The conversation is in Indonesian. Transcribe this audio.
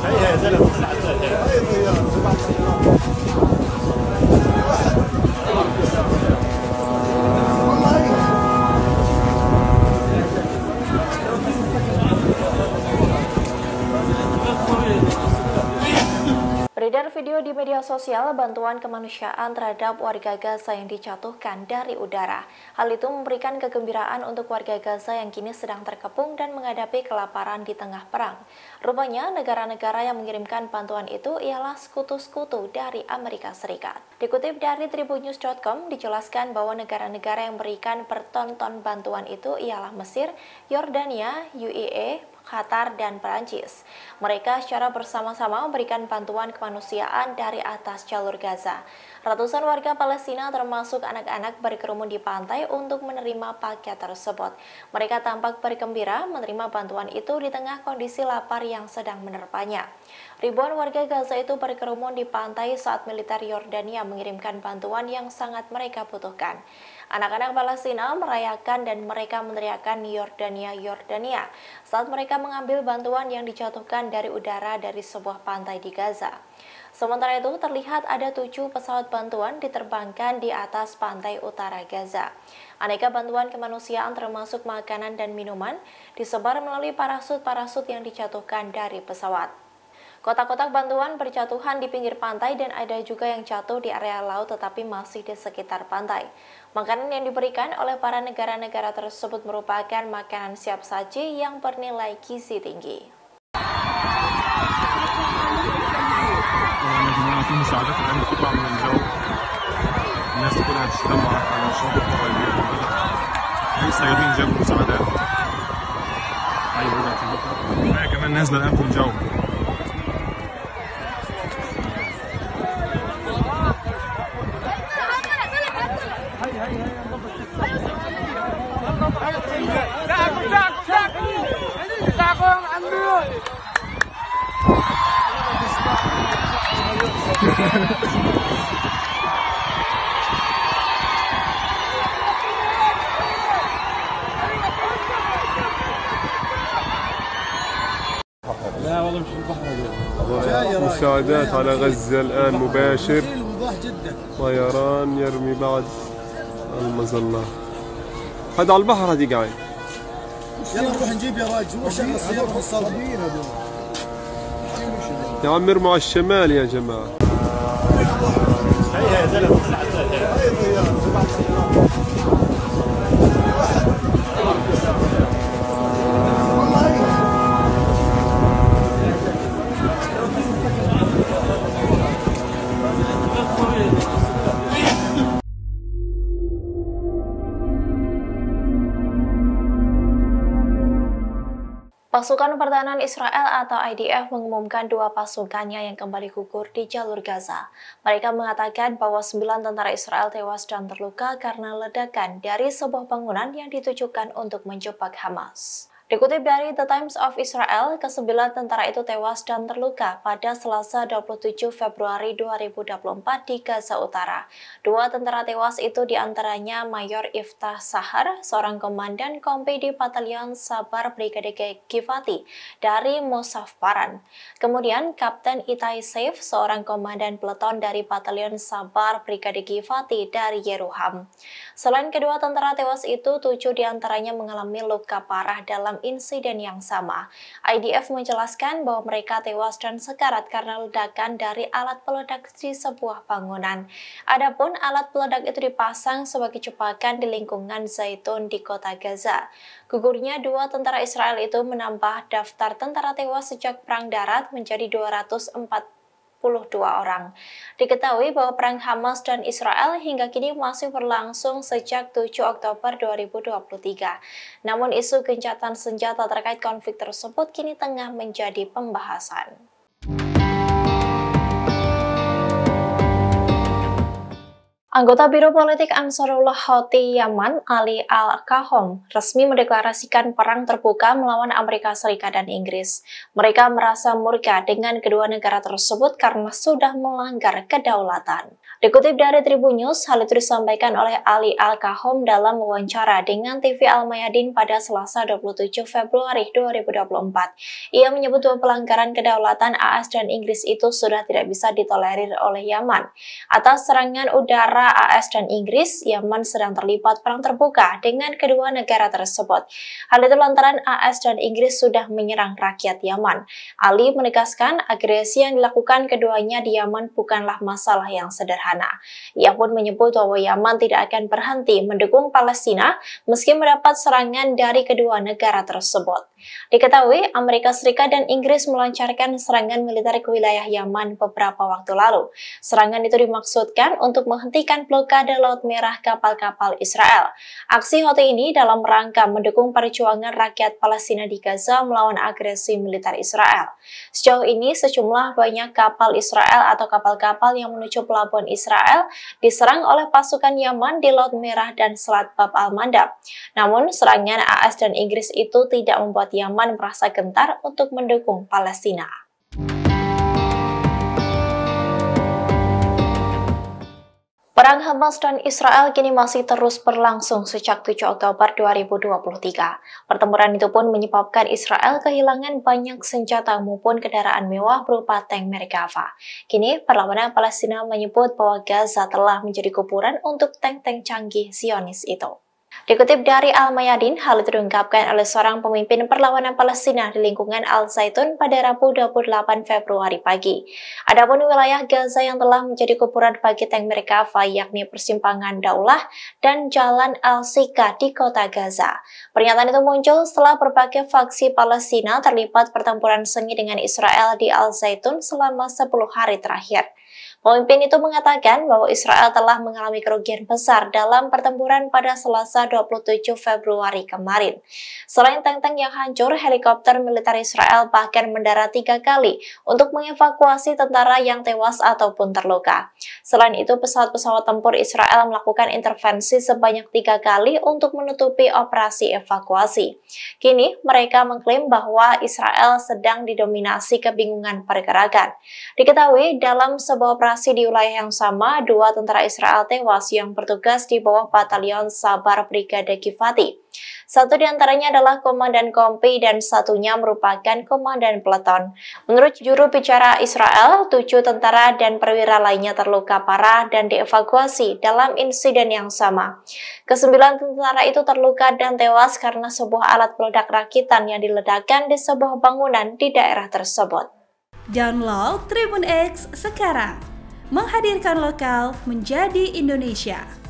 هيا يا زلمه Beredar video di media sosial bantuan kemanusiaan terhadap warga Gaza yang dijatuhkan dari udara. Hal itu memberikan kegembiraan untuk warga Gaza yang kini sedang terkepung dan menghadapi kelaparan di tengah perang. Rupanya negara-negara yang mengirimkan bantuan itu ialah sekutu-sekutu dari Amerika Serikat. Dikutip dari tribunnews.com, dijelaskan bahwa negara-negara yang memberikan berton-ton bantuan itu ialah Mesir, Yordania, UAE, Qatar, dan Perancis. Mereka secara bersama-sama memberikan bantuan kemanusiaan dari atas jalur Gaza. Ratusan warga Palestina termasuk anak-anak berkerumun di pantai untuk menerima paket tersebut. Mereka tampak bergembira menerima bantuan itu di tengah kondisi lapar yang sedang menerpanya. Ribuan warga Gaza itu berkerumun di pantai saat militer Yordania mengirimkan bantuan yang sangat mereka butuhkan. Anak-anak Palestina merayakan dan mereka meneriakkan Yordania, Yordania saat mereka mengambil bantuan yang dijatuhkan dari udara dari sebuah pantai di Gaza. Sementara itu, terlihat ada 7 pesawat bantuan diterbangkan di atas pantai utara Gaza. Aneka bantuan kemanusiaan termasuk makanan dan minuman disebar melalui parasut-parasut yang dijatuhkan dari pesawat. Kotak-kotak bantuan berjatuhan di pinggir pantai dan ada juga yang jatuh di area laut tetapi masih di sekitar pantai. Makanan yang diberikan oleh para negara-negara tersebut merupakan makanan siap saji yang bernilai gizi tinggi. مساعدات على غزة الآن مباشر طيران يرمي بعد المظلة هذا على البحر هذه قاعد يلا نروح نجيب يا راجل هو شغل السيارة بالصدر يا عم ارموا على الشمال يا جماعة هيا يا زلمه Pasukan Pertahanan Israel atau IDF mengumumkan 2 pasukannya yang kembali gugur di jalur Gaza. Mereka mengatakan bahwa 9 tentara Israel tewas dan terluka karena ledakan dari sebuah bangunan yang ditujukan untuk menjebak Hamas. Dikutip dari The Times of Israel, ke-9 tentara itu tewas dan terluka pada Selasa 27 Februari 2024 di Gaza Utara. 2 tentara tewas itu diantaranya Mayor Iftah Sahar, seorang komandan kompi di Batalion Sabar Brigade Givati dari Mosaf Paran. Kemudian Kapten Itai Saif, seorang komandan peleton dari Batalion Sabar Brigade Givati dari Yeruham. Selain kedua tentara tewas itu, 7 diantaranya mengalami luka parah dalam insiden yang sama. IDF menjelaskan bahwa mereka tewas dan sekarat karena ledakan dari alat peledak di sebuah bangunan. Adapun alat peledak itu dipasang sebagai jebakan di lingkungan Zaitun di kota Gaza. Gugurnya 2 tentara Israel itu menambah daftar tentara tewas sejak Perang Darat menjadi 242 orang. Diketahui bahwa perang Hamas dan Israel hingga kini masih berlangsung sejak 7 Oktober 2023. Namun isu gencatan senjata terkait konflik tersebut kini tengah menjadi pembahasan. Anggota Biro Politik Ansarullah Houthi Yaman, Ali Al-Kahom, resmi mendeklarasikan perang terbuka melawan Amerika Serikat dan Inggris. Mereka merasa murka dengan kedua negara tersebut karena sudah melanggar kedaulatan. Dikutip dari Tribun News, hal itu disampaikan oleh Ali Al-Kahom dalam wawancara dengan TV Al-Mayadin pada Selasa 27 Februari 2024. Ia menyebut bahwa pelanggaran kedaulatan AS dan Inggris itu sudah tidak bisa ditolerir oleh Yaman. Atas serangan udara AS dan Inggris, Yaman sedang terlibat perang terbuka dengan kedua negara tersebut. Hal itu lantaran AS dan Inggris sudah menyerang rakyat Yaman. Ali menegaskan agresi yang dilakukan keduanya di Yaman bukanlah masalah yang sederhana. Ia pun menyebut bahwa Yaman tidak akan berhenti mendukung Palestina meski mendapat serangan dari kedua negara tersebut. Diketahui, Amerika Serikat dan Inggris melancarkan serangan militer ke wilayah Yaman beberapa waktu lalu. Serangan itu dimaksudkan untuk menghentikan blokade Laut Merah kapal-kapal Israel. Aksi Houthi ini dalam rangka mendukung perjuangan rakyat Palestina di Gaza melawan agresi militer Israel. Sejauh ini, sejumlah banyak kapal Israel atau kapal-kapal yang menuju pelabuhan Israel diserang oleh pasukan Yaman di Laut Merah dan Selat Bab al-Mandab. Namun, serangan AS dan Inggris itu tidak membuat Yaman merasa gentar untuk mendukung Palestina. Perang Hamas dan Israel kini masih terus berlangsung sejak 7 Oktober 2023. Pertempuran itu pun menyebabkan Israel kehilangan banyak senjata maupun kendaraan mewah berupa tank Merkava. Kini, perlawanan Palestina menyebut bahwa Gaza telah menjadi kuburan untuk tank-tank canggih Zionis itu. Dikutip dari Al-Mayadin, hal itu diungkapkan oleh seorang pemimpin perlawanan Palestina di lingkungan Al-Zaitun pada Rabu 28 Februari pagi. Adapun wilayah Gaza yang telah menjadi kuburan bagi tank Merkava yakni persimpangan Daulah dan Jalan Al-Sika di kota Gaza. Pernyataan itu muncul setelah berbagai faksi Palestina terlibat pertempuran sengit dengan Israel di Al-Zaitun selama 10 hari terakhir. Pemimpin itu mengatakan bahwa Israel telah mengalami kerugian besar dalam pertempuran pada Selasa 27 Februari kemarin. Selain tank-tank yang hancur, helikopter militer Israel bahkan mendarat 3 kali untuk mengevakuasi tentara yang tewas ataupun terluka. Selain itu, pesawat-pesawat tempur Israel melakukan intervensi sebanyak 3 kali untuk menutupi operasi evakuasi. Kini, mereka mengklaim bahwa Israel sedang didominasi kebingungan pergerakan. Diketahui, dalam sebuah operasi di wilayah yang sama, 2 tentara Israel tewas yang bertugas di bawah Batalion Sabar Brigade Givati. Satu di antaranya adalah komandan kompi dan satunya merupakan komandan peleton. Menurut juru bicara Israel, 7 tentara dan perwira lainnya terluka parah dan dievakuasi dalam insiden yang sama. Ke-9 tentara itu terluka dan tewas karena sebuah alat peledak rakitan yang diledakkan di sebuah bangunan di daerah tersebut. Download Tribun X sekarang, menghadirkan lokal menjadi Indonesia.